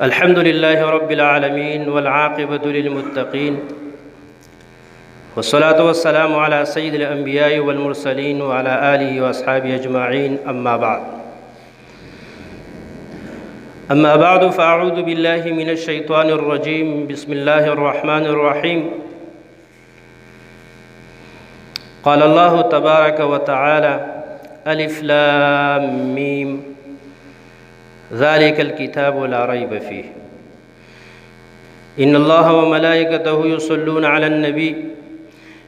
الحمد لله رب العالمين والعاقبة للمتقين والصلاة والسلام على سيد الأنبياء والمرسلين وعلى آله وأصحابه أجمعين أما بعد فأعوذ بالله من الشيطان الرجيم بسم الله الرحمن الرحيم قال الله تبارك وتعالى ألف لام ميم ذلك الكتاب لا ريب فيه إن الله وملائكته يصلون على النبي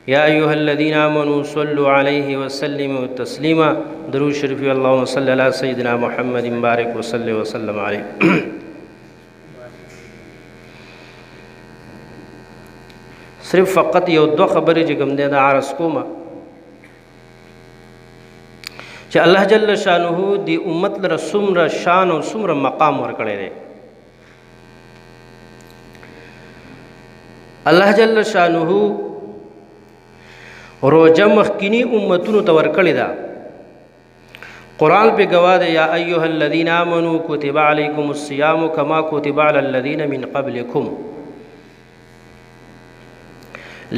يا أيها الذين آمنوا صلوا عليه وسلموا تسليما درود شريف اللهم صل على سيدنا محمد بارك وسلم عليه صرف فقط یو دو خبرې چې کوم دی دا عرض کومه چې الله جل شانه دی امت لره څومره شان او څومره مقام ورکړی دی. الله جل شانه روزه مخکینی امتونو ته ورکړی ده. قرآن په گواه ده یا ایها الذین آمنوا کتب علیکم الصیام کما کتب علی الذین من قبلکم.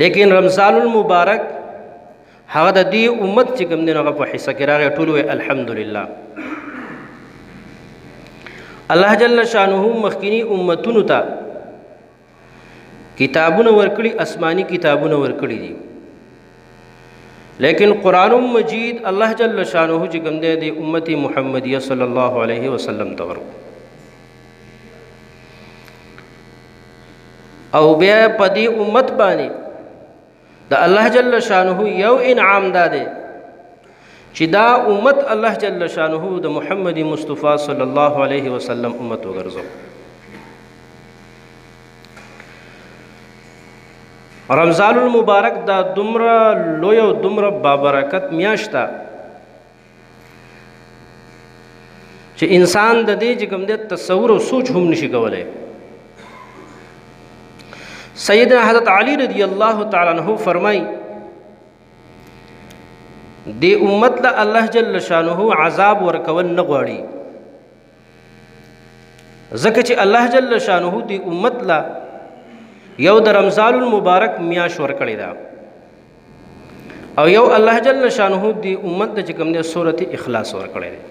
لیکن رمضان المبارک هغه د دې امت چې کوم دی نو هغه په حصه کې راغی ټول وی الحمدلله. الله جل شانه مخکینی امتونو ته کتابونه ورکړي، آسمانی کتابونه ورکړي دي، لیکن قرآن مجید الله جل شانه چې کوم دی د امت محمدیه صلی الله علیه وسلم ته ورکړو او بیا په دې امت باندې دا الله جل شانه یو انعام داده چې دا امت الله جل شانه د محمد مصطفی صلی الله علیه وسلم امت وګرځو. رمضان المبارک دا دمره لوی او دمره بابرکت میاشته چې انسان د دې چې کوم د تصور او سوچ هم نشي کولای. سیدنا حضرت علی رضی اللہ تعالی عنہ فرمائی دی امت لا اللہ جل شانہ عذاب ورکول نه غواړي، ځکه چې الله جل شانہ دی امت لا یو د رمضان المبارک میاش ورکړی دا او یو الله جل شانہ دی امت د چې کوم د سورۃ اخلاص ورکړی دی.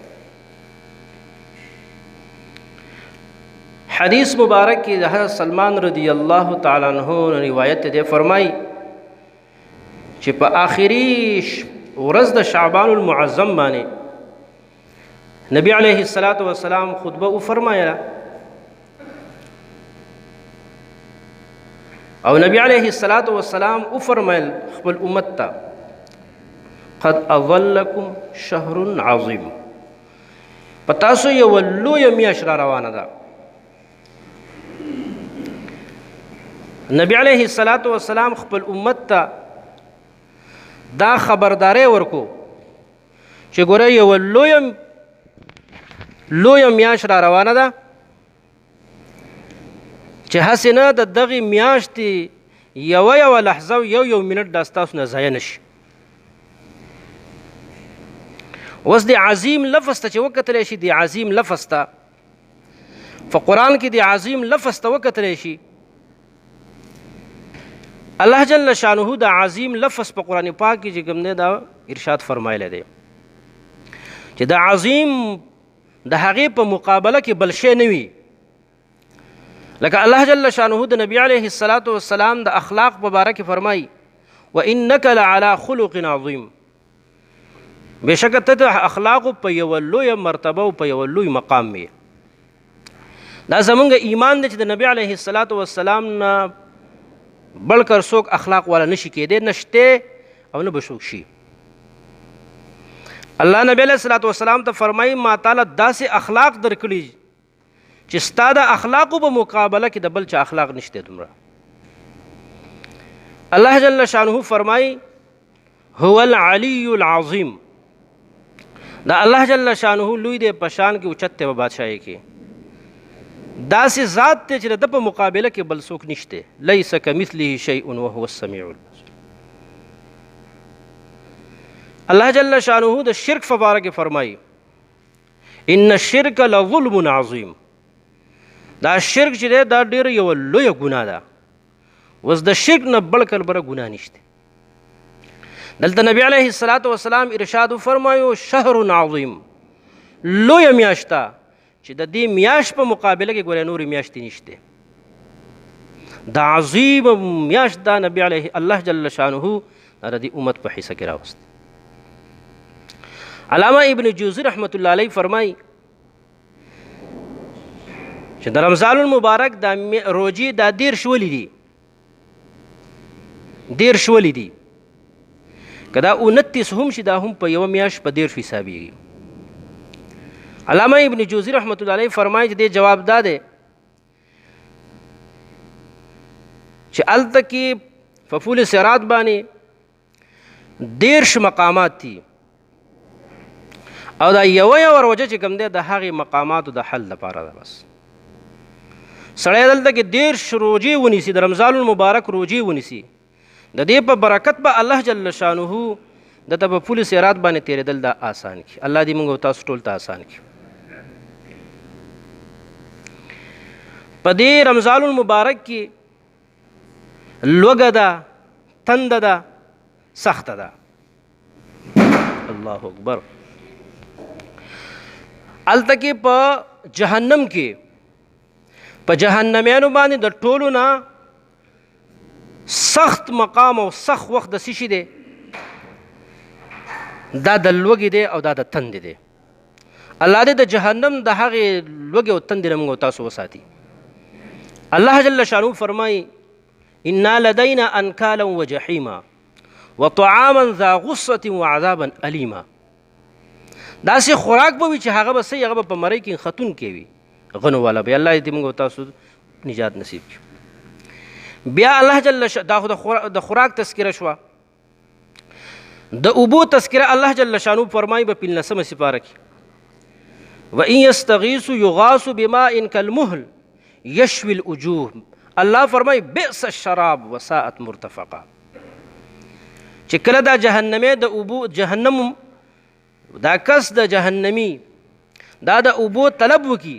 حدیث مبارک کی حضرت سلمان رضی اللہ تعالیٰ عنہ روایت دے فرمائی چې په آخری ورځ د شعبان المعظم باندې نبی علیہ الصلوۃ والسلام خطبه او فرمایله او نبی علیہ الصلوۃ والسلام او فرمایل خپل امت ته قد اظلکم شهر عظیم، پتاسو یو لوی میاشت را روانه ده. نبی علیہ الصلوۃ والسلام خپل امت ته دا خبرداري ورکو چې ګوره یو لوی میاشت را روانه ده چې هسې نه د دغې میاشتې یوه لحظه او یو منټ دا ستاسو نه ضایع نشي. اوس د عظیم لفظ ته چې وکتلی شي، د عظیم لفظ ته په قرآن کې د عظیم لفظ ته وکتلی شي، الله جل شانه دا عظیم لفظ په قرآن پاک کې چې کوم دی دا ارشاد فرمایلی دی چې دا عظیم د هغې په مقابله کې بل شی نه وي. لکه الله جل شانه د نبی علیه الصلوۃ والسلام د اخلاق په باره کې فرمایي وانک لعلی خلق عظیم، بېشکه ته د اخلاقو په یوه لویه مرتبه او په یوه لوی مقام وي. دا زمونږ ایمان دی چې د نبی علیه الصلوۃ والسلام نه بلکر څوک اخلاق والا نشي کېدی، نشته او نه به څوک شي. الله نبی علیہ الصلوۃ والسلام ته فرمایي ما تعالی داسې اخلاق درکړي چې ستا د اخلاقو په مقابله کې د بل چا اخلاق نشته. دومره الله جل شانه فرمایي هو العلی العظیم، دا الله جل شانه لوی دی په شان کې اوچت دی په بادشاہي کې، داسې ذات ته چې د په مقابله کې بل څوک نشته. لیس کمثله شیء وهو السمیع البصیر. الله جل شانه د شرک په باره کې فرمایي ان الشرک لظلم عظیم، دا شرک چې دی دا ډېره یوه لویه ګناه ده. اوس د شرک نه بل کلبره ګناه نشته. دلته نبی علیه الصلاة والسلام ارشاد فرمایو شهر عظیم، لویه میاشت ده چې د دې میاشت په مقابله کې ګوره نورې میاشتې نشته. دا عظیم میاشت دا نبی علیه الله جل شانه د دې امت په حصه کې راوست. علامه ابن جوزی رحمت الله علیه فرمایي چې د رمضان المبارک دا روجې دا 10 ولې دي، 10 ولې دي، که دا 29 هم شي دا هم په یوه میاشت په 10 حسابېږي. علامه ابن جوزی رحمت الله علیه فرمایي چې دې جواب دا دی چې هلته کې په پول صراط باندې 10 مقامات دي او دا یوه روجه چې کوم دی د هغې مقاماتو د حل لپاره ده. بس سړی دلته کې 10 روجې ونیسي، د رمضان المبارک روجې ونیسي، د دې په برکت به الله جل شانه دته په پول صراط باندې تېرېدل دا آسان کړي. الله دې موږ او تاسو ټول ته آسان کړي. په دې رمضان المبارک کې لوږه ده، تنده ده، سخته ده. الله اکبر. هلته کې په جهنم کې په جهنمیانو باندې د ټولو نه سخت مقام او سخت وخت د څه شي دی؟ دا د لوږې دی او دا د تندې دی. الله دې د جهنم د هغې لوږې او تندې نه موږ او تاسو وساتي. الله جل شانه فرمایي انا لدینا انکالا وجحیما وطعاما ذا غصة وعذابا الیما. داسې خوراک به وي چې هغه به صحیح هغه به په مرۍ کې ختون کې وي، غنو والا به. الله دې موږ او تاسو نجات نصیب کړي. بیا الله جل دا خو د خوراک تذکره شوه. د اوبو تذکره الله جل شانو فرمایي په 15 سپاره کې وَإِن يَسْتَغِيثُوا يُغَاثُوا بِمَاءٍ كَالْمُهْلِ يَشْوِي الْوُجُوهَ. الله فرمایي بئس الشراب وساءت مرتفقا. چې کله دا جهنمی د اوبو جهنم دا کس د جهنمی دا د اوبو طلب وکي،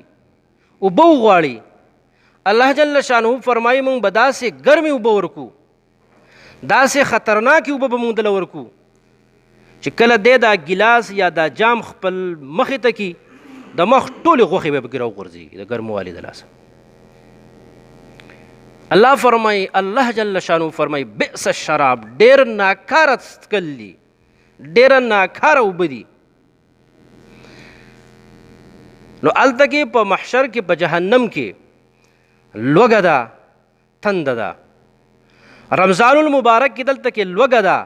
اوبه وغواړي، الله جل شانه فرمایي موږ به داسې ګرمې اوبه ورکو، داسې خطرناکې اوبه به موږ دله ورکو چې کله دی دا ګیلاس یا دا جام خپل مخې ته کي د مخ ټولې غوښې به پکې راوغورځېږي د ګرموالي د لاسه. الله فرمایي الله جل شانه فرمایي بئس الشراب، ډېر ناکاره څښل دي، ډېره ناکاره اوبه دي. نو هلته کې په محشر کې په جهنم کې لوږه ده، تنده ده. رمضان المبارک کې دلته کې لوږه ده،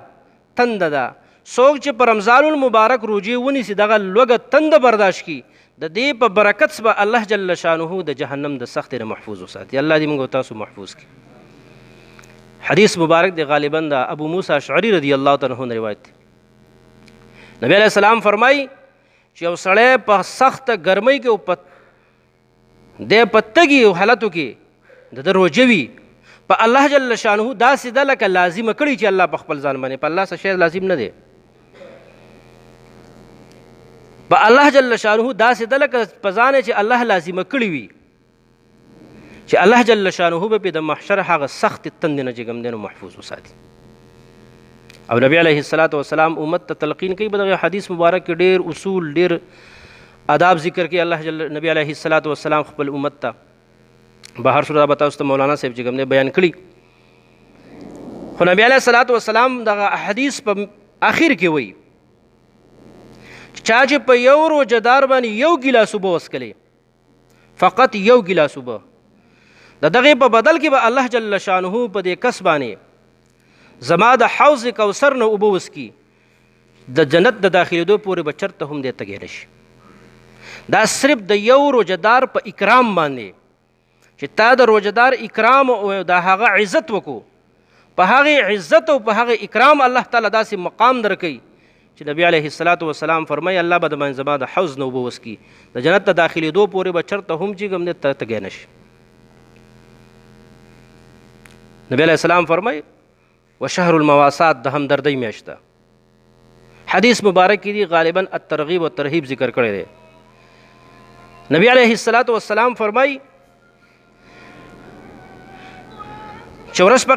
تنده ده. څوک چې په رمضان المبارک روجې ونیسي دغه لوږه تنده برداشت کړي د دې په برکت به الله جل شانه د جهنم د سختۍ نه محفوظ وساتي. الله دې موږ او تاسو محفوظ کړي. حدیث مبارک دی غالبا د ابو موسی اشعری رضی الله تعالی عنہ روایت دی. نبی علیہ السلام فرمایي چې یو سړی په سخته ګرمۍ کې د په تږي حالتو کې د روژه وي، په الله جل شانه داسې ده لکه لازمه کړي چې الله په خپل ځان باندې، په الله څه شی لازم نه دی. په الله جل شانه داسې ده لکه په ځان چې الله لازمه کړي وي چې الله جل شانه به د محشر هغه سخت تندې نه چې کوم دی نو محفوظ وساتي. او نبی علیه الصلاة والسلام امت ته تلقین کوي په دغه حدیث مبارک کې ډېر اصول ډېر آداب ذکر کوي. الله جل نبی علیه الصلاة والسلام خپل امت ته بهر صورت به تاسو ته مولانا صاحب چې کوم دی بیان کړي. خو نبی علیه الصلاة والسلام دغه حدیث په اخر کې وایي چا چې په یو روژهدار باندې یو ګیلاس اوبه وڅښلې، فقط یو ګیلاس اوبه، د دغې په بدل کې به الله جل شانه په دې کس باندې زما د حوض کوثر نه اوبه وڅکي، د جنت د داخلېدو پورې به چرته هم دی تږی نه شي. دا صرف د یو روژهدار په اکرام باندې چې تا د روژهدار اکرام او د هغه عزت وکړو، په هغې عزت او په هغې اکرام الله تعالی داسې مقام درکوي چې نبی علیه الصلاة والسلام فرمایي الله به د باندې زما د حوض نه اوبه وڅکي، د جنت د داخلېدو پورې به چرته هم چې کوم دی تږی نه شي. نبی علیه السلام فرمایي وشهر المواسات د همدردۍ میاشت ده. حدیث مبارک کې دی غالبا الترغیب و ترهیب ذکر کړی دی. نبی علیه الصلاة والسلام فرمایي چې ورځ په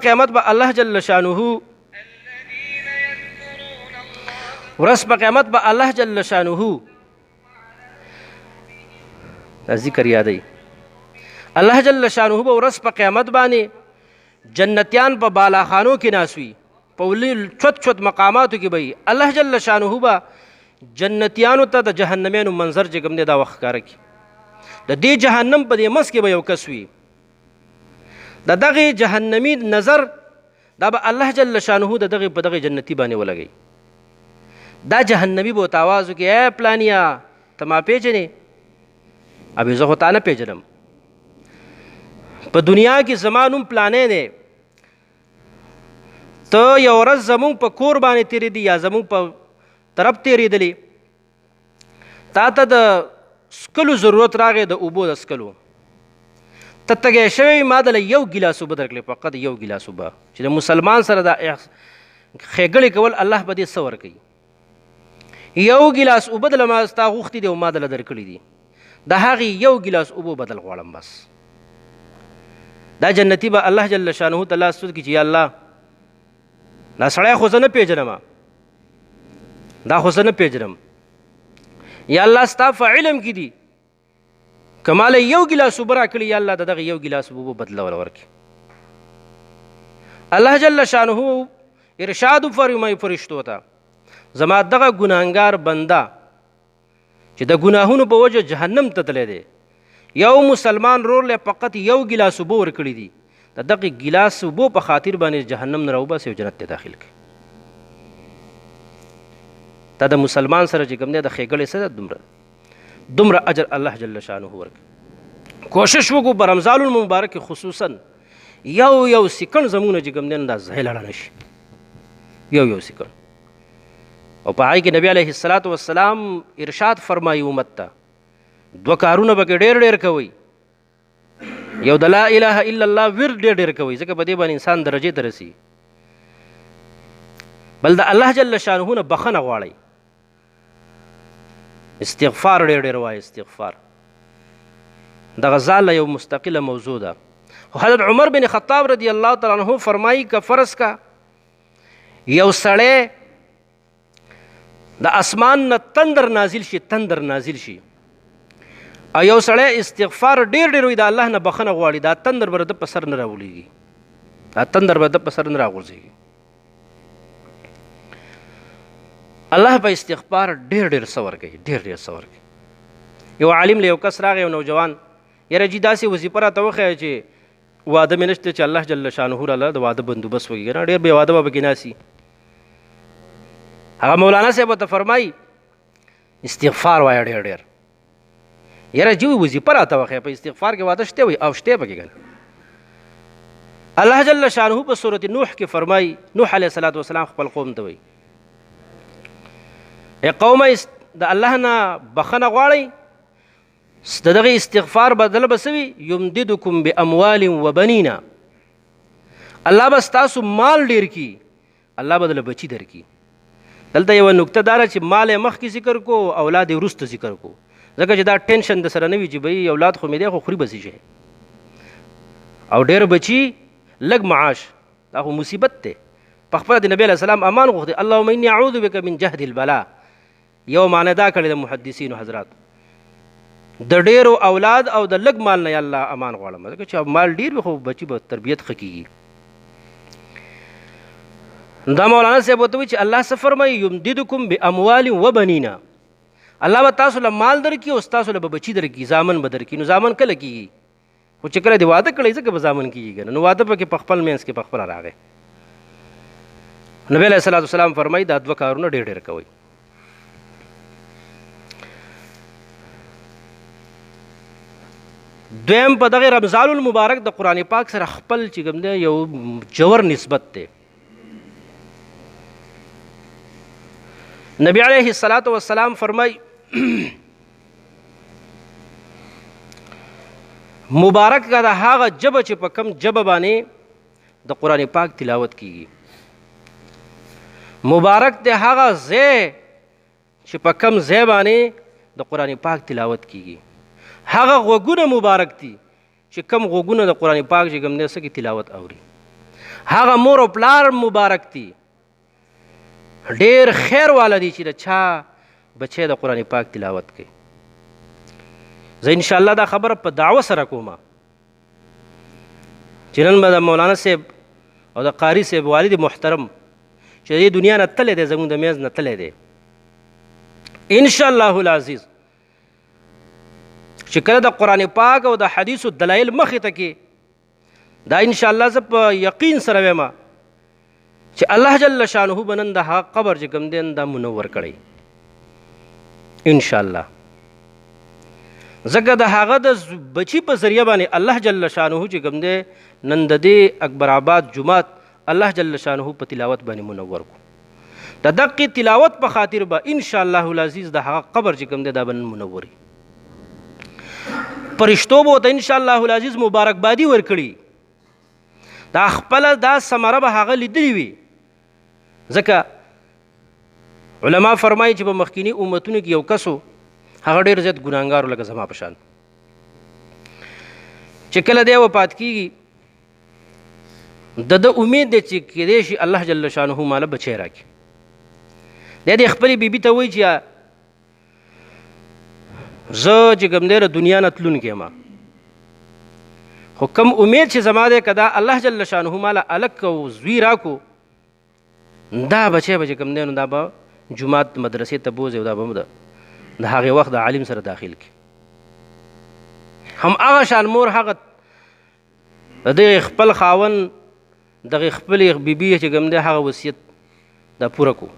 قیامت به الله جل شانه ذکر یادی الله جل شانه به ورځ په قیامت باندې جنتیان په بالا خانو کې ناسوي په ولې چوت مقاماتو کې به الله جل شانه به جنتیانو ته د جهنميانو منظر چې کوم دی دا وخت ښکاره کړي د دې جهنم په دې منځ کې به یو کس وي د دغه جهنمي نظر دا به الله جل شانه د دغه په دغه جنتی باندې ولګي دا جهنمی به تاواز کې اے پلانیا ته ما پیژنې ابي زه خو تا نه پیژنم په دنیا کې زمانوم پلانې دی ته یو ورځ زمونږ په کور باندې تېرې دي یا زمونږ په طرف تېرېدلې تا ته د سکلو ضرورت راغی د اوبو د سکلو ته تږی شوی ما دله یو ګیلاس اوبه درکړې فقط یو ګیلاس اوبه چې د مسلمان سره دا ښېګړې کول الله به دې څه ورکوي یو ګیلاس اوبه دله ما ستا غوښتي دي او ما دله درکړي دي د هغې یو ګیلاس اوبو بدل غواړم بس دا جنتي به الله جل شانه ته لاس سود کړي چې یا الله دا سړی خو زه نه پیژنم دا خو زه نه پیژنم یا الله ستا په علم کې دي که ماله یو ګیلاس اوبه راکړي یا الله د دغه یو ګیلاس اوبو بدله ورکړي الله جل شانه ارشاد فرمایي فرشتو ته زما دغه ګناهګار بنده چې د ګناهونو په وجه جهنم ته تللی دی یو مسلمان رور له فقط یو ګیلاس اوبه ورکړي دي د دغه ګیلاس اوبو په خاطر باندې جهنم نه راوباسي او جنت ته داخل کړي دا د مسلمان سره چې کوم دی د ښېګړې سره دومره اجر الله جل شانه ورکړي کوشش وکړو په رمضان المبارک خصوصا یو سکند زموږ نه چې کوم دی دا ځای لاړه نه شي یو سکند او په هغې کې نبي علیه السلام ارشاد فرمایي امت ته دوه کارونه به کې ډېر کوئ یو د لا اله الا الله ورد ډېر کوئ ځکه په دې باندې انسان درجې ته رسي بل د الله جل شانه نه بخښنه غواړئ استغفار ډېر وایي استغفار دغه ځاله یو مستقله موضوع ده حضرت عمر بن خطاب رضی الله تعالی عنہ فرمایي که فرض کا یو سړی د اسمان نه تندر نازل شي او یو سړی استغفار ډېر وي د الله نه بخښنه غواړي دا تندر به د په سر نه راولېږي الله په استغفار ډېر څه ورکوي یو عالم له یو کس راغی یو نوجوان یاره جي داسې وظیفه راته وښیه چې واده مې نشته چې الله جل شانه راله د واده بندوبست وکړي که نه ډېر بې واده به پکې ناسي هغه مولانا صاحب ورته فرمایي استغفار وایه ډېر یاره جی وظیفه راته وښیه په استغفار کې واده شته وي او شته پکې که الله جل شانه په صورت نوح کې فرمایي نوح علیه السلام خپل قوم ته وایي ای قومه د الله نه بخښنه غواړئ د دغه استغفار بدله به څه وي یمددکم باموال وبنینا الله به ستاسو مال ډېر کړي الله به دله بچي درکړي دلته یوه نکته دا ده چې مال یې مخکې ذکر کو اولاد یې وروسته ذکر کو ځکه چې دا ټینشن د سره نه وي چې بهی اولاد خو مې دی خو خوري به څه شی او ډېر بچي لږ معاش دا خو مصیبت دی په خپله د نبي علیه السلام امان غوښتي اللهم انی اعوذ بک من جهد البلا یو معنی دا کړې د محدثینو حضرات د ډېرو اولاد او د لږ مال نه یا الله امان غواړم ځکه چې مال ډېر وي خو بچي به تربیت ښه کېږي دا مولانا صاحب ورته وایي چې الله څه فرمایي یمددکم باموال وبنینا الله به تاسو له مال درکړي او ستاسو له به بچي درکړي زامن به درکړي نو زامن کله کېږي خو چې کله دې واده کړی ځکه به زامن کېږي که نه نو واده پکې په خپل منځ کې په خپله راغی نبی علیه السلام فرمایي دا دوه کارونه ډېر کوئ دویم په دغه رمضان المبارک د قرآن پاک سره خپل چې کوم دی یو جوور نسبت دی نبی علیه السلام فرمای مبارک کا د هغه جبه چې په کم جبه باندې د قرآن پاک تلاوت کیږي مبارک دی هغه ځای چې په کم ځای باندې د قرآن پاک تلاوت کیږي هغه غوږونه مبارک دي چې کم غوږونه د قرآن پاک چې کوم دی څه کې تلاوت اوري هغه مور او پلار مبارک دي، ډېر خیر والا دي چې د چا بچی د قرآن پاک تلاوت کوي. زه انشاءالله دا خبره په دعوه سره کومه چې نن به د مولانا صاحب او د قاري صاحب والد محترم چې د دنیا نه تللی دی، زموږ د میز نه تللی دی، انشاءالله العزیز چې کله د قرآن پاک او د حدیثو دلایل مخې ته کې، دا انشاءالله زه په یقین سره وایم چې الله جل شانه به نن د هغه قبر چې کوم دی دا منور کړی انشاءالله. ځکه د هغه د بچي په ذریعه باندې الله جل شانه چې کوم دی نن د دې اکبر آباد جومات الله جل شانه په تلاوت باندې منور کو. د دقې تلاوت په خاطر به انشاءالله العزیز د هغه قبر چې کوم دی دا به نن منوري. فرشتو به ورته انشاءالله العزیز مبارکبادي ورکړي، دا خپله دا ثمره به هغه لیدلې وي. ځکه علما فرمایي چې په مخکینی امتونو کې یو کس هغه ډېر زیات ګناهګار لکه زما په شان، چې کله دی وفات کېږي د امید دی چې کیدای شي الله جل شانه ماله بچی راکړي. دی د خپلې بیبي ته وایي چې زه چې کوم دی د دنیا نه تلونکی یم، خو کم امید چې زما دی که دا الله جل شانه ماله الک او زوی راکو، دا بچی به چې کوم دی نو دا به جومات مدرسې ته بوځي او دا به د هغې وخت د عالم سره داخل کړي. هم هغه شان مور هغه د دغې خپل خاوند دغې خپلې بیبي چې کوم دی هغه وصیت دا پوره کو.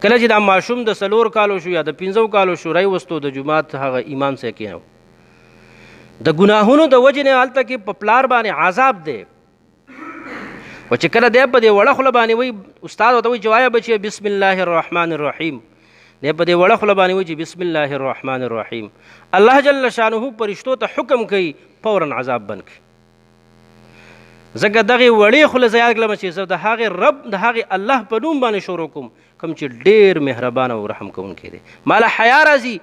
کله چې دا ماشوم د 4 کالو شو یا د 15 کالو شو راوستو د جومات هغه امام صاحب کېنو، د ګناهونو د وجې نه هلته کې په پلار باندې عذاب دی. و چې کله دی په دې وړه خوله باندې وایي استاد ورته وایي چې وایه بچیه بسم الله الرحمن الرحیم، دی په دې وړه خوله باندې وایي چې بسم الله الرحمن الرحیم، الله جل شانه فرشتو ته حکم کوي فورا عذاب بند کړي. ځکه دغې وړې خوله زه یاد کړم چې زه د هغې رب د هغې الله په نوم باندې شروع کوم کوم چې ډېر مهربانه او رحم کوونکی دی. ماله حیا راځي،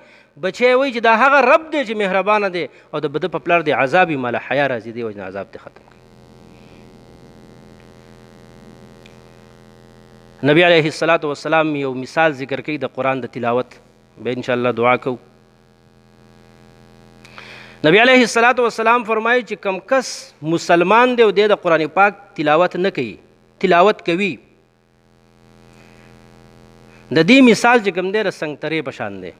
بچی وایي چې دا هغه رب دی چې مهربانه دی او د بده په پلار دی عذاب یې، ماله حیا راځي، دی وجه نه عذاب دی ختم کړي. نبی علیه السلام یو مثال ذکر کوي د قرآن د تلاوت، به انشاءالله دعا کوو. نبی علیه السلام فرمایي چې کم کس مسلمان دی او دی د قرآن پاک تلاوت نه کوي، تلاوت کوي، د دې مثال چې کوم دی د سنګترې په شان دی،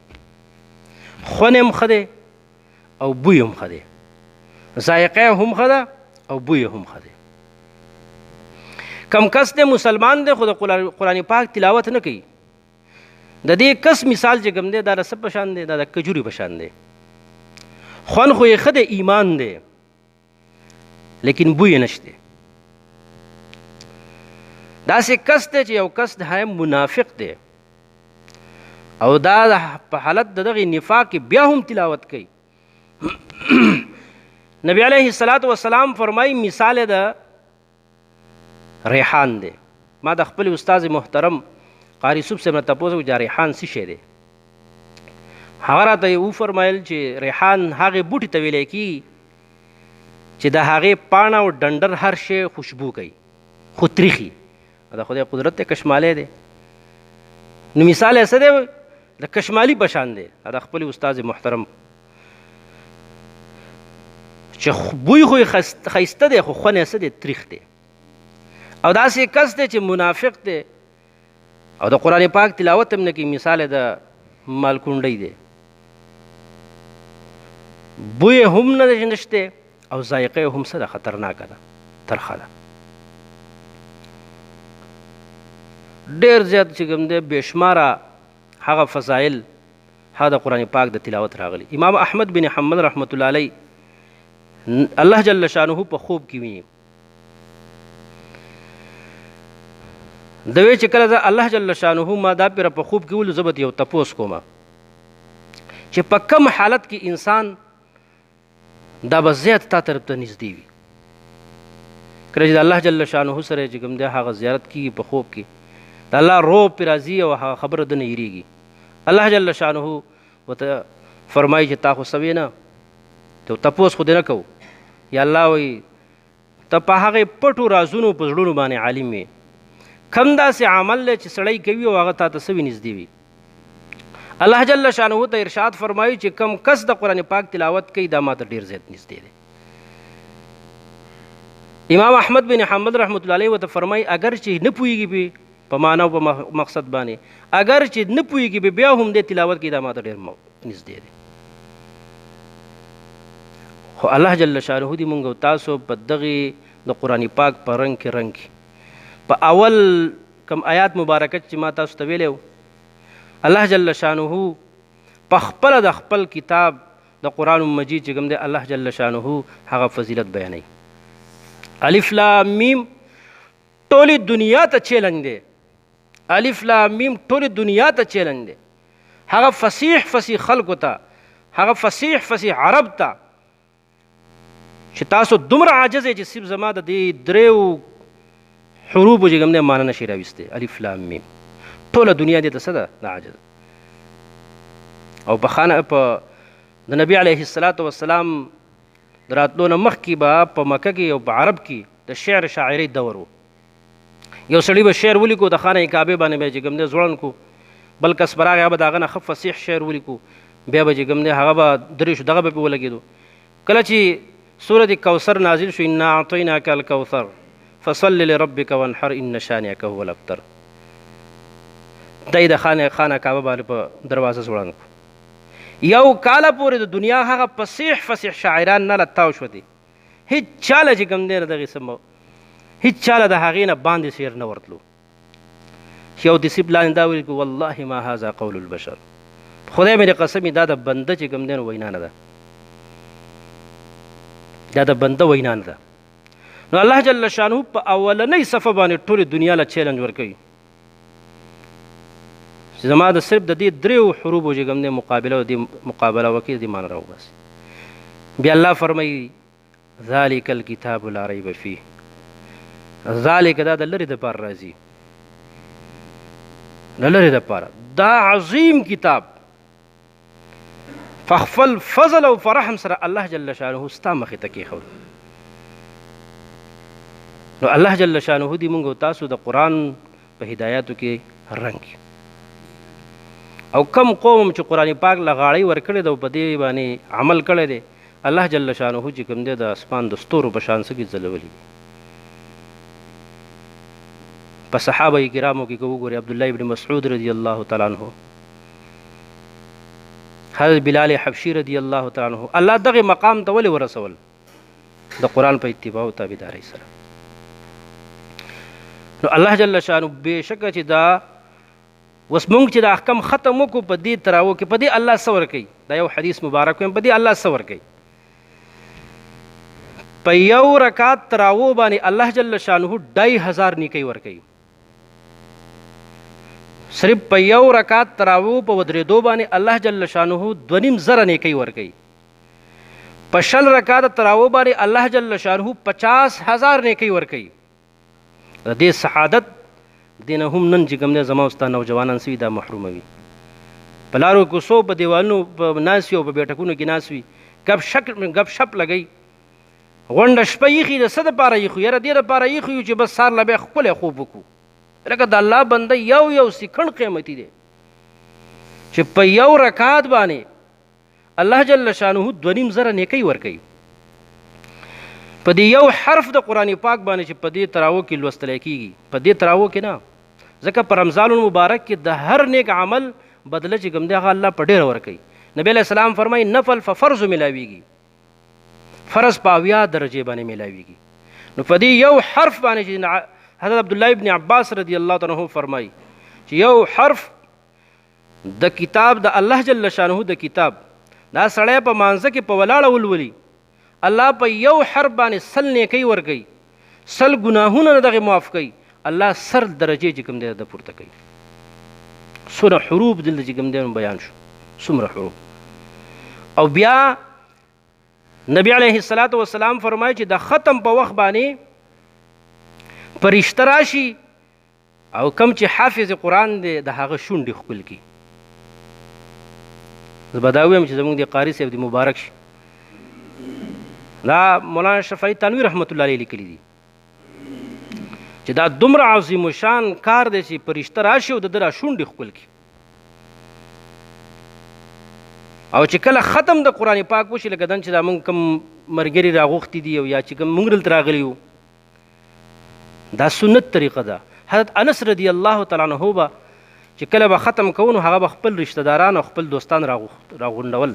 خوند هم ښه دی او بوی هم ښه دی، ذایقه هم ښه ده او بوی هم ښه دی. کم کس دی مسلمان دی خو د قرآن پاک تلاوت نه کوي، د دې کس مثال چې کوم دی دا د څه په شان دی؟ دا د کجوري په شان دی، خوند خو یې ښه دی، ایمان دی، لیکن بوی یې نشته. داسې کس دی چې یو کس دی منافق دی او دا په حالت د دغې نفاق کې بیا هم تلاوت کوي. نبی علیه السلام فرمایي مثال د ریحان دی. ما د خپل استاد محترم قاری صوب صاحب نه تپوس وکړ چې ریحان څه شی دی؟ هغه راته یې وفرمایل چې ریحان هغې بوټي ته ویلی کېږي چې د هغې پاڼه او ډنډر هر شی خوشبو کوي، خو تریخي. د خدای قدرت دی، کشمالی دی. نو مثال یې څه دی؟ د کشمالي په شان دی. د خپل استاد محترم چې بوی خو یې ښایسته دی خو خوند یې څه دی؟ تریخ دی. او داسې کس دی چې منافق دی او د قرآن پاک تلاوت هم نه کوي، مثال یې د مالکونډۍ دی، بوی هم نه نشته او ذایقه هم څه ده؟ خطرناکه ده، ترخه ده. ډېر زیات چې کوم دی بې شماره هغه فضایل هغه د قرآن پاک د تلاوت راغلي. امام احمد بن حنبل رحمت الله علیه الله جل شانه په خوب کې ویني، د وی چې کله الله جل شانه ما دا پیر په خوب کې ول زبد یو تپوس کومه چې په کم حالت کې انسان دا به زیات تا طرف ته نږدې وي. کله چې د الله جل شانه سره چې کوم دی هغه زیارت کېږي په خوب کې، د الله روح پرې راځي او هغه خبره ده نه هېرېږي. الله جل شانه ورته فرمایي چې تا خو څه وې نه، ته تپوس خو دې نه کوو، یا الله وایي ته په هغې پټو رازونو په زړونو باندې عالم وي. کم داسې عمل دی چې سړی کوي او هغه تا ته څه وي نږدې وي. الله جل شانه ته ارشاد فرمایي چې کم کس د قرآن پاک تلاوت کوي دا ماته ډېر زیات نږدې دی. امام احمد بن حنبل رحمت الله علیه ورته فرمایي اگر چې نه پوهېږي په معنا او په مقصد باندې، اگر چې نه پوهېږي بیا هم دې تلاوت کوي دا ماته ډېر نږدې دی. خو الله جل شانه دې مونږ او تاسو په دغې د قرآن پاک په رنګ کې په اول کم آیات مبارکه چې ما تاسو ته ویلی الله جل شانه په خپله د خپل کتاب د قرآن مجید چې کوم دی الله جل شانه هغه فضیلت بیانوي. الف لام میم ټولې دنیا ته چیلنج دی. الف لام میم ټولې دنیا ته چیلنج دی. هغه فصیح خلکو ته، هغه فصیح عرب ته چې تاسو دومره عاجز یې چې صرف زما د دې دریو حروفو چې کوم دی معنی نشي راویستی. الف لام میم ټوله دنیا دې ته څه ده؟ د عاجز. او په د نبي علیه السلام د راتلو نه مخکې به په مکه کې او په عرب کې د شعر شاعرۍ دور و. یو سړي به شعر ولیکو د خانه کعبې باندې به چې کوم دی ځوړند کو، بل کس به راغی هغه به د هغه نه ښه فصیح شعر ولیکو، بیا به چې کوم دی هغه به دریشو دغه به پې ولګېدو. کله چې سورة کوثر نازل شو انا اعطیناک الکوثر فصل لربک وانحر ان شانئک هو الابتر، دی د خانه کعبه باندې په دروازه ځوړند کو. یو کاله پورې د دنیا هغه فصیح شاعران نه لتاو شو دي، هیڅ چاله چې کوم دی دغې سمو هیڅ چاله د هغې نه باندې شعر نه ورتلو. یو دسیب لاندې دا ویل والله ما هذا قول البشر، خدای مې د قسم دا د بنده چې کوم دی وینا نه ده، دا د بنده وینا نه ده. نو الله جل شانه په اولنۍ صفحه باندې ټولې دنیا له چیلنج ورکوي چې زما د صرف د دې دریو حروفو چې کوم دی مقابله وکړي دې معنی راوباسي. بیا الله فرمایي ذلک الکتاب لا ریب فیه، ذلک دا د لرې دپاره راځي، د لرې دپاره دا عظیم کتاب فخفل فضل او فرحم سره الله جل شانه ستا مخې ته کېښود. نو الله جل شانه دې مونږ او تاسو د قرآن په هدایاتو کې رنګ او کم قوم چې قرآن پاک له غاړۍ ورکړی ده او په دې باندې عمل کړی دی الله جل شانه چې کوم دی د اسمان د ستورو په شان څه کې ځلولی. په صحابه کرامو کې که وګورئ عبدالله ابن مسعود رضی الله تعالی عنه، حضرت بلال حبشي رضی الله تعالی عنه الله دغه مقام ته ولې ورسول؟ د قرآن په اتباع او تابعدارۍ سره. نو الله جل شانه بېشکه چې دا اوس مونږ چې د احکام ختم وکړو په دې تراو کې په دې الله څه ورکوي؟ دا یو حدیث مبارک ویم په دې الله څه ورکوي؟ په یو رکعت تراو باندې الله جل شانه 2500 نیکۍ ورکوي. صرف په یو رکعت تراو په ودرېدو باندې الله جل شانه 2.5 نیکۍ ورکوي. په 60 رکعت تراو باندې الله جل شانه 50,000 نیکۍ ورکوي. د دې سعادت دینه هم نن چې کوم دی زما ستا نوجوانان سوي دا محروموي. په لارو کوڅو په دیوالونو په ناست وي او په بیټکونو کې ناست وي ګپ شپ لګوي، غونډه شپه ایښي د څه دپاره ایښو؟ یاره دې دپاره ایښو یو چې بس سهار له بیا ښکلی خوب وکړو. لکه د الله بنده یو سیکنډ قیمتي دی چې په یو رکعت باندې الله جل شانه 2.5 نیکۍ ورکوي. په دې یو حرف د قرآن پاک باندې چې په دې تراو کې لوستلی کېږي، په دې تراو کې نه، ځکه په رمضان المبارک کې د هر نیک عمل بدله چې کوم دی هغه الله په ډېره ورکوي. نبی علیه السلام فرمایي نفل فرض ملاویږي، فرض په 80 درجې باندې ملاویږي. نو په دې یو حرف باندې چې حضرت عبدالله ابن عباس رضی الله تعالی عنه فرمایي چې یو حرف د کتاب د الله جل شانه د کتاب دا سړی په مانځه کې په ولاړه ولولي، الله په یو حرف باندې 100 نیکۍ ورکوي، 100 ګناهونه دغه معاف کوي، الله 100 درجې چې کوم دی د پورته کوي. څومره حروف دلته چې کوم دی بیان شو، څومره حروف. او بیا نبی علیه السلام فرمایي چې د ختم په وخت باندې فرشته راشي او کم چې حافظ قرآن دی د هغه شونډې ښکل کړي. زه به دا ویم چې زموږ د قاري صاحب د مبارک شي دا مولانا اشرف علي تنویر رحمت الله علیه لیکلي دي چې دا دومره عظیم شان کار دی چې فرشته راشي او د ده را شونډې ښکل کړي او چې کله ختم د قرآن پاک وشي لکه دن چې دا موږ کوم ملګري راغوښتي دي او یا چې کوم موږ دلته راغلي یو دا سنت طریقه ده. حضرت انس رضی الله تعالی عنه به چې کله به ختم کوو نو هغه به خپل رشته داران او خپل دوستان راغونډول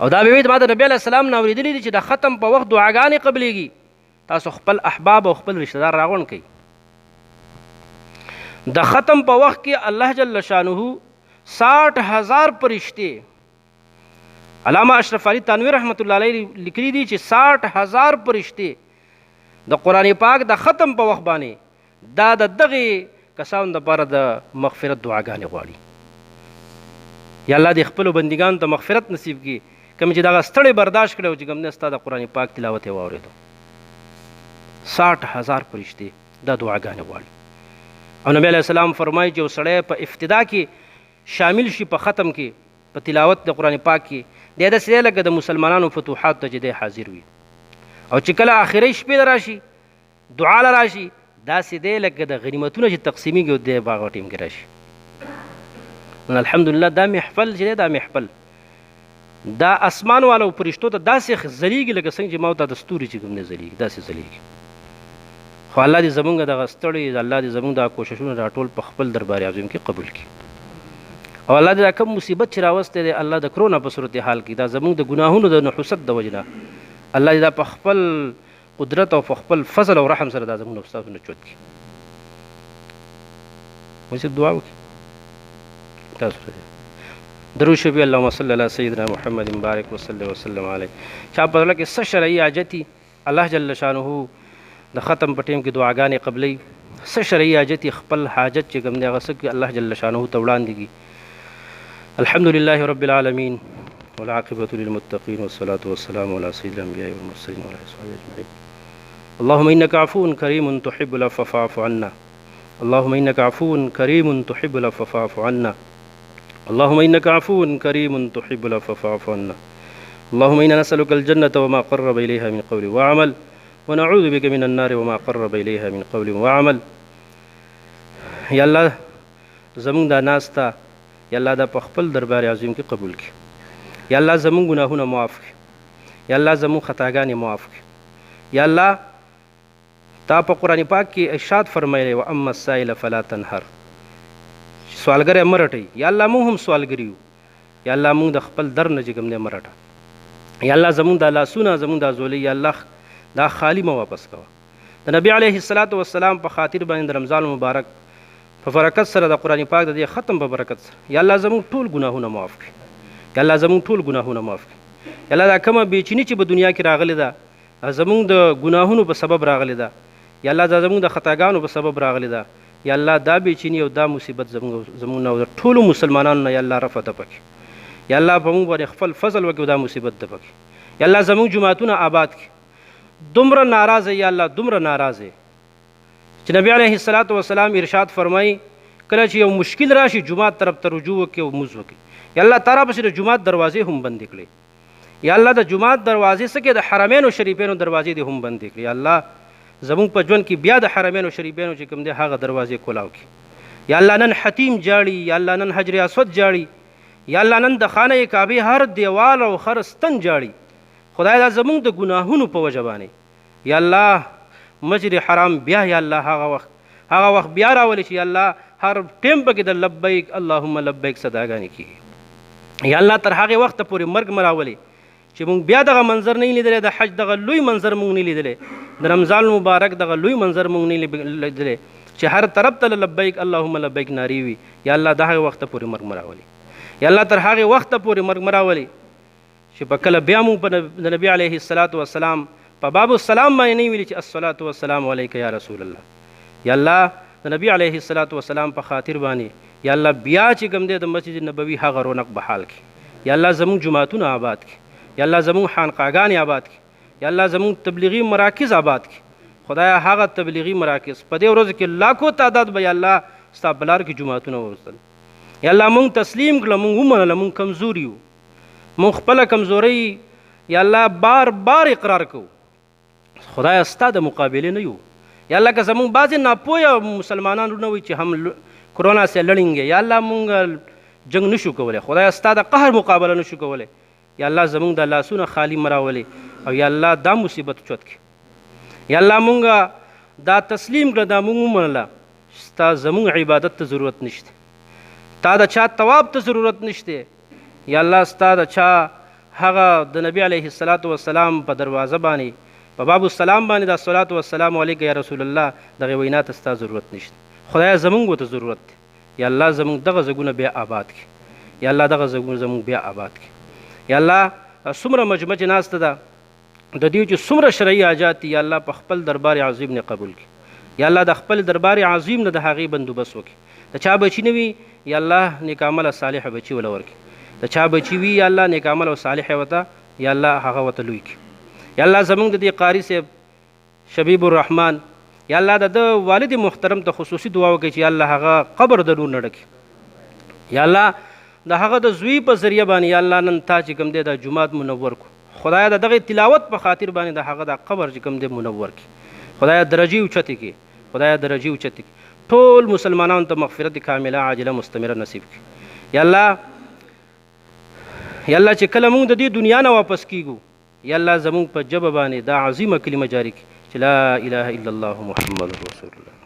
او دا به وایي ما د نبي علیه السلام نه اورېدلي دي چې د ختم په وخت دعاګانې قبلېږي تاسو خپل احباب او خپل رشته دار راغونډ کړئ. د ختم په وخت کې الله جل شانه 60,000 فرشتې علامه اشرف علي تنویر رحمت الله علیه لیکلي دي چې 60,000 فرشتې د قرآن پاک د ختم په وخت باندې دا د دغې کسانو دپاره د مغفرت دعاګانې غواړي. یا الله دې خپلو بندګانو ته مغفرت نصیب کړي کوم چې دغه ستړی برداشت کړی او چې کوم نه ستا د قرآن پاک تلاوت یې واورېدو 60,000 فرشتې دا دعاګانې غواړي. او نبی علیه السلام فرمایي چې یو سړی په ابتدا کې شامل شي په ختم کې په تلاوت د قرآن پاک کې دی داسې دی لکه د مسلمانانو فتوحات ته چې دی حاضر وي او چې کله آخري شپې ته راشي دعا له راشي داسې دی لکه د غنیمتونه چې تقسیمیږي او دی په هغه ټیم کې راشي. نو الحمدلله دا محفل چې دی دا محفل دا اسمان والو فرشتو ته داسې ځلیږي لکه څنګه چې ما ته د ستوري چې کوم نه ځلیږي داسې ځلیږي. خو الله دې زمونږ دغه ستړی الله دې زمونږ دا کوششونه راټول په خپل دربار عظیم کې قبول کړي او الله دې دا کوم مصیبت چې راوستی دی الله د کرونا په صورت حال کې دا زمونږ د ګناهونو د نحوست د وجې نه الله دې دا په خپل قدرت او په خپل فضل او رحم سره دا زمونږ استادو نه چوت کړي. موږ دعا وکړو تاسو ته درود شریف اللهم صل علی سیدنا محمد مبارک وسلم علیه. چا په زړه کې څه شرعي حاجت الله جل شانه د ختم په ټیم کې دعاګانې قبلوي څه شرعي حاجت خپل حاجت چې کوم دی هغه څه الله جل شانه ته وړاندې کړي. الحمد لله رب العالمين والعاقبة للمتقين والصلاة والسلام على سيد الأنبياء والمرسلين وعلى آله وصحبه أجمعين. اللهم إنك عفو كريم تحب العفو فاعف عنا. اللهم إنك عفو كريم تحب العفو فاعف عنا. اللهم إنك عفو كريم تحب العفو فاعف عنا. اللهم إنا نسألك الجنة وما قرب إليها من قول وعمل ونعوذ بك من النار وما قرب إليها من قول وعمل. یا الله زمونږ دا ناسته یا الله دا په خپل دربار عظیم کې قبول کړي. یا الله زمونږ ګناهونه معاف کړي. یا الله زمونږ خطاګانې معاف کړي. یا الله تا په قرآن پاک کې ارشاد فرمایلی و اما السائل فلا تنهر سوالګری مه رټئ. یا الله موږ هم سوالګري یو یا الله موږ د خپل در نه چې کوم دی مه رټه. یا الله زمونږ دا لاسونه زمونږ دا زولۍ یا الله دا خالی مه واپس کوه. د نبی علیه السلام په خاطر باندې د رمضان مبارک په برکت سره د قرآن پاک د دې ختم په برکت سره یا الله زمونږ ټول ګناهونه معاف کړي. یا الله زمونږ ټول ګناهونه معاف کړي. یا الله دا کومه بېچیني چې په دنیا کې راغلې ده زمونږ د ګناهونو په سبب راغلې ده یا الله دا زمونږ د خطاګانو په سبب راغلې ده یا الله دا بېچیني او دا مصیبت زمونږ نه او د ټولو مسلمانانو نه یا الله رفع ته پکې. یا الله په موږ باندې خپل فضل وکړي دا مصیبت ده پکې. یا الله زمونږ جوماتونه آباد کړي. دومره ناراضه یا الله دومره ناراضه چې نبی علیه السلام ارشاد فرمایي کله چې یو مشکل راشي جومات طرف ته رجوع وکړي او لمونځ وکړي. یا الله تعالی پسې د جومات دروازې هم بندې کړي. یا الله د جومات دروازې څه کې د حرمینو شریفینو دروازې دې هم بندې کړي. یا الله زمونږ په ژوند کې بیا د حرمینو شریفینو چې کوم دی هغه دروازې کولاو کړي. یا الله نن حتیم جاړي یا الله نن حجر اسود جاړي یا الله نن د خانه کعبې هر دیوال او هر ستن جاړي. خدای دا زمونږ د ګناهونو په وجه باندې یا الله مسجد حرام بیا یا الله هغه وخت بیا راولي چې یا الله هر ټیم پکې د لبیک اللهم لبیک صداګانې کېږي. یا الله تر هغې وخته پورې مرګ مه راولي چې مونږ بیا دغه منظر نه لیدلی د حج دغه لوی منظر مونږ نه لیدلی د رمضان مبارک دغه لوی منظر مونږ نه لیدلی چې هر طرف ته لبیک اللهم لبیک نارې وي. یا الله د هغې وخته پورې مرګ مه راولي. یا الله تر هغې وخته پورې مرګ مه راولي چې په کله بیا مونږ په د نبي علیه السلام په باب السلام باندې نه ویلي چې الصلاة والسلام علیک یا رسول الله. یا الله د نبی علیه السلام په خاطر باندې یا الله بیا چې کوم دی د مسجد نبوي هغه رونق بحال کړي. یا الله زمونږ جوماتونه آباد کړي. یا الله زمونږ خانقاګانې آباد کړي. یا الله زمونږ تبلیغي مراکز آباد کړي. خدایا هغه تبلیغي مراکز په دې ورځو کې لاکھو تعداد به یا الله ستا په لار کې جوماتونه ووستل. یا الله مونږ تسلیم کړه مونږ ومنله مونږ کمزور یو مونږ خپله کمزورۍ یا الله بار بار اقرار کوو خدای ستا د مقابلې نه یو یا الله که زمونږ بعضې ناپوهه مسلمانان ورونه وي چې هم کرونا سے لړینګې یا الله مونږ جنگ نشو کولی خدای ستا د قهر مقابله نشو کولی یا الله زمونږ د لاسونه خالی مراولې او یا الله دا مصیبت چوت کړي یا الله مونږ دا تسلیم کړه دا مونږ ومنله ستا زمونږ عبادت ته ضرورت نشته تا د چا تواب ته ضرورت نشته یا الله ستا د چا هغه د نبی علیه السلام په دروازه باندې په باب السلام باندې دا صلات والسلام علیک یا رسول الله دغه وینا ته ستا ضرورت نشته خدای زمونږ ته ضرورت دی یا الله زمونږ دغه ځایونه بیا آباد کړي یا الله دغه ځایونه زمونږ بیا آباد کړي یا الله څومره مجمع چې ناسته ده د دې چې څومره شرعي حاجات دي یا الله په خپل دربار عظیم نه قبول کړي یا الله د خپل دربار عظیم نه د هغې بندوبست وکړي د چا بچي نه وي یا الله نیک عمله صالحه بچي وله ورکړي د چا بچي وي یا الله نیک عمله صالحه ورته یا الله هغه ورته لوی کړي یا الله زمونږ د دې قاري صاحب شبیب الرحمن یا الله د والد محترم ته خصوصي دعا وکړي چې یا الله هغه قبر د نور نه ډکي یا الله د هغه د زوی په ذریعه باندې یا الله نن تا چې کوم دی د جومات منور کو خدای د دغه تلاوت په خاطر باندې د هغه د قبر چې کوم دی منور کړي خدای درجې اوچتې کړي خدای درجې اوچتې کړي ټول مسلمانانو ته مغفرت کامله عاجله مستمره نصیب کړي یا الله چې کله موږ د دې دنیا نه واپس کیږو یا الله زمونږ په ژبه باندې دا عظیمه کلمه جاری کړي چې لا اله الا الله محمد رسول الله